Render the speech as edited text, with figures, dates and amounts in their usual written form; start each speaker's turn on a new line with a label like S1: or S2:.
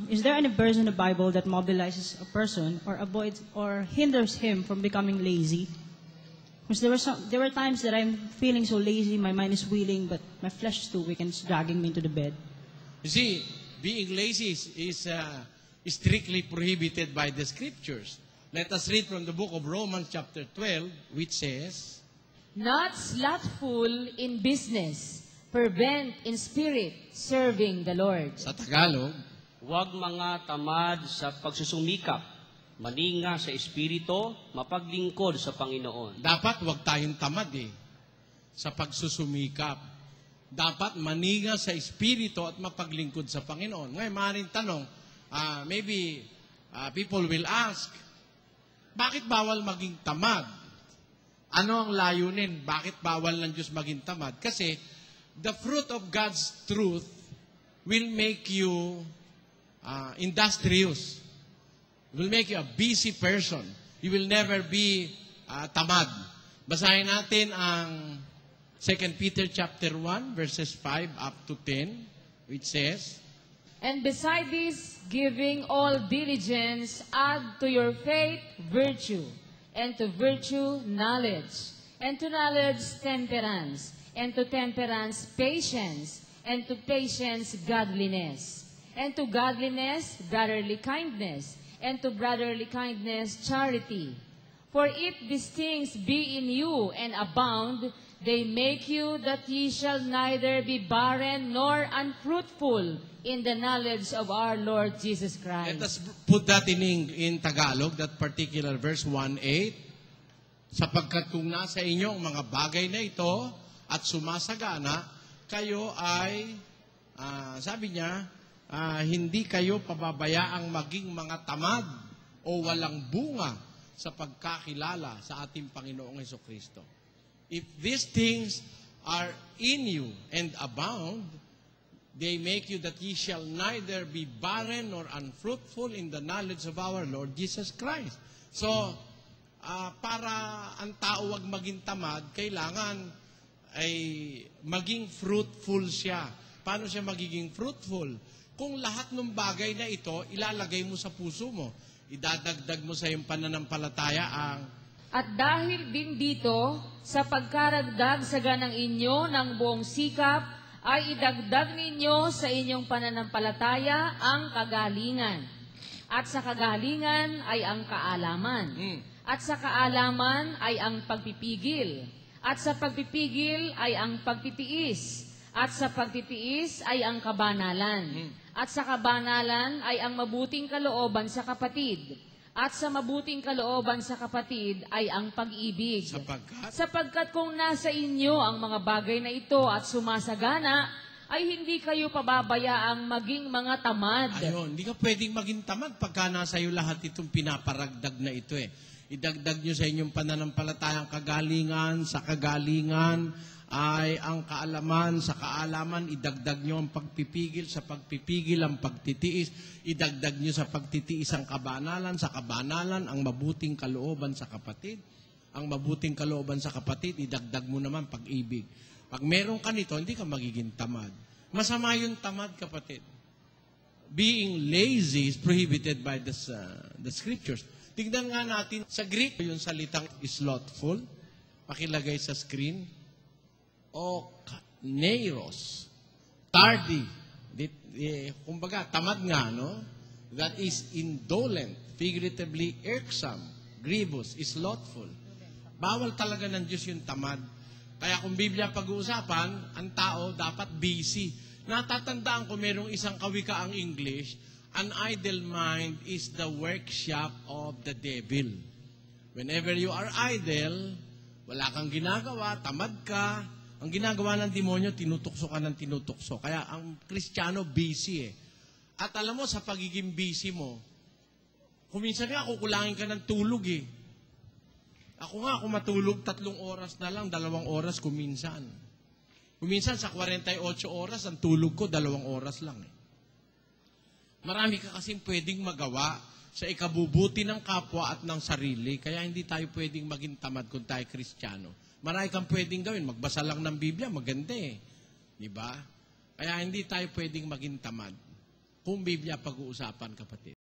S1: is there any verse in the Bible that mobilizes a person or avoids or hinders him from becoming lazy? Because there were times that I'm feeling so lazy, my mind is willing, but my flesh is too weak and it's dragging me into the bed.
S2: You see, being lazy is strictly prohibited by the Scriptures. Let us read from the book of Romans chapter 12, which says,
S3: Not slothful in business, fervent in spirit, serving the Lord.
S2: sa Tagalog,
S4: Huwag mga tamad sa pagsusumikap, maninga sa espiritu, mapaglingkod sa Panginoon.
S2: dapat wag tayong tamad sa pagsusumikap. Dapat maninga sa espiritu at mapaglingkod sa Panginoon. Ngayon, maaaring tanong, maybe people will ask, bakit bawal maging tamad? Ano ang layunin? Bakit bawal ng Diyos maging tamad? Kasi the fruit of God's truth will make you industrious. Will make you a busy person. You will never be tamad. Basahin natin ang 2 Peter chapter 1, verses 5 up to 10, which says,
S3: And beside this, giving all diligence, add to your faith virtue, and to virtue knowledge, and to knowledge temperance, and to temperance patience, and to patience godliness, and to godliness brotherly kindness, and to brotherly kindness charity. For if these things be in you and abound, they make you that ye shall neither be barren nor unfruitful in the knowledge of our Lord Jesus Christ.
S2: let us put that in Tagalog, that particular verse 1:8. Sapagkat kung nasa inyo ang mga bagay na ito at sumasagana, kayo ay, sabi niya, hindi kayo pababayaang maging mga tamad o walang bunga sa pagkakilala sa ating Panginoong Hesukristo. If these things are in you and abound, they make you that ye shall neither be barren nor unfruitful in the knowledge of our Lord Jesus Christ. So, para ang tao wag maging tamad, kailangan ay maging fruitful siya. Paano siya magiging fruitful? Kung lahat ng bagay na ito, ilalagay mo sa puso mo. Idadagdag mo sa iyong pananampalataya ang
S3: At dahil din dito, sa pagkaragdag sa ganang inyo ng buong sikap, ay idagdag ninyo sa inyong pananampalataya ang kagalingan. At sa kagalingan ay ang kaalaman. At sa kaalaman ay ang pagpipigil. At sa pagpipigil ay ang pagtitiis. At sa pagtitiis ay ang kabanalan. At sa kabanalan ay ang mabuting kalooban sa kapatid. At sa mabuting kalooban sa kapatid ay ang pag-ibig. Sapagkat kung nasa inyo ang mga bagay na ito at sumasagana, ay hindi kayo pababayaang maging mga tamad.
S2: Ayun, hindi ka pwedeng maging tamad pagka nasa iyo lahat itong pinaparagdag na ito Idagdag nyo sa inyong pananampalatayang kagalingan, sa kagalingan ay ang kaalaman, sa kaalaman, idagdag nyo ang pagpipigil, sa pagpipigil ang pagtitiis, idagdag nyo sa pagtitiis ang kabanalan, sa kabanalan ang mabuting kalooban sa kapatid, ang mabuting kalooban sa kapatid, idagdag mo naman pag-ibig. Pag meron ka nito, hindi ka magiging tamad. Masama yung tamad, kapatid. Being lazy is prohibited by the Scriptures. Tignan nga natin sa Greek, yung salitang slothful, pakilagay sa screen, o neiros, tardy, kumbaga, tamad nga, no? That is indolent, figuratively irksome, grievous, slothful. Bawal talaga ng Diyos yung tamad. Kaya kung Biblia pag-uusapan, ang tao dapat busy. Natatandaan ko merong isang kawikaang English, an idle mind is the workshop of the devil. Whenever you are idle, wala kang ginagawa, tamad ka, ang ginagawa ng demonyo, tinutukso ka ng tinutukso. Kaya ang Kristiyano, busy At alam mo, sa pagiging busy mo, kuminsan nga, kukulangin ka ng tulog Ako nga, kung matulog 3 oras na lang, 2 oras kuminsan. Kuminsan sa 48 oras, ang tulog ko 2 oras lang Marami ka kasing pwedeng magawa sa ikabubuti ng kapwa at ng sarili, kaya hindi tayo pwedeng maging tamad kung tayo Kristiyano. Marami kang pwedeng gawin. Magbasa lang ng Biblia, maganda Di ba? Kaya hindi tayo pwedeng maging tamad. Buong Biblia pag-uusapan, kapatid.